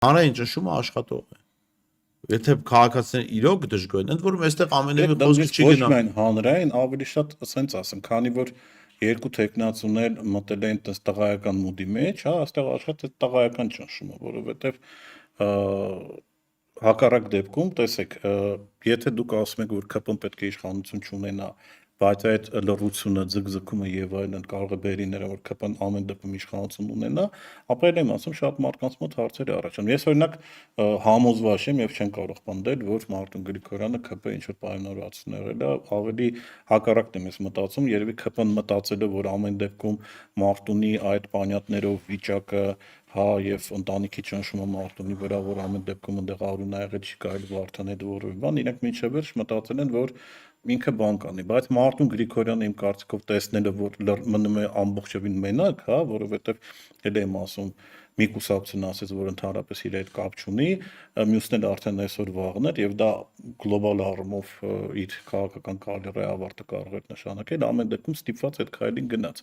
Հանրային ճնշումը աշխատող է։ Եթե քաղաքացիներն իրոք դժգոհ են, ընդ որում այստեղ ամենևին խոսքը չի Ոչ գնա։ միայն հանրային, ավելի շատ ասենց ասեմ, քանի որ երկու տեխնացուներ մտել են այդպես տղայական մուդի մեջ, հա, այստեղ աշխատի տղայական ճնշումը, որովհետև հակառակ դեպքում, տեսեք, եթե դուք ասում եք, որ ԿՊ-ն պետք է իշխանություն չունենա, բայց այդ լռությունը, ձգձգումը եւ այլն կարող է բերի նրան, որ ԿՊ-ն ամեն դեպքում իշխանություն ունենա, ապա էլ եմ ասում, շատ մարդկանց մոտ հարցեր է առաջանում։ Ես օրինակ համոզված եմ եւ չեմ կարող պնդել, որ Մարտին Գրիգորյանը ԿՊ ինչ որ պայմանավորվածություն եղել է, ավելի հակառակն եմ ես մտածում, երևի ԿՊ-ն մտածել է, որ ամեն դեպքում Մարտունի այդ պանյատներով վիճակը, հա, եւ ընտանիքի ճնշումը Մարտունի վրա, որ ամեն դեպքում այնտեղ արունա եղել չի կարելի Վարդան հետ որևէ բան, իրենք մինչև վերջ մտածել են, որ ինքը բան կանի, բայց Մարտուն Գրիգորյանը իմ կարծիքով տեսնելը, որ մնում է ամբողջովին մենակ, հա, որովհետև էլ եմ ասում, մի կուսակցություն ասեց, որ ընդհանրապես իր հետ կապ չունի, մյուսները արդեն այսօր վաղներ եւ դա գլոբալ առումով իր քաղաքական կարիերայի ավարտը կարող էր նշանակել, ամեն դեպքում ստիպված այդ քայլին գնաց։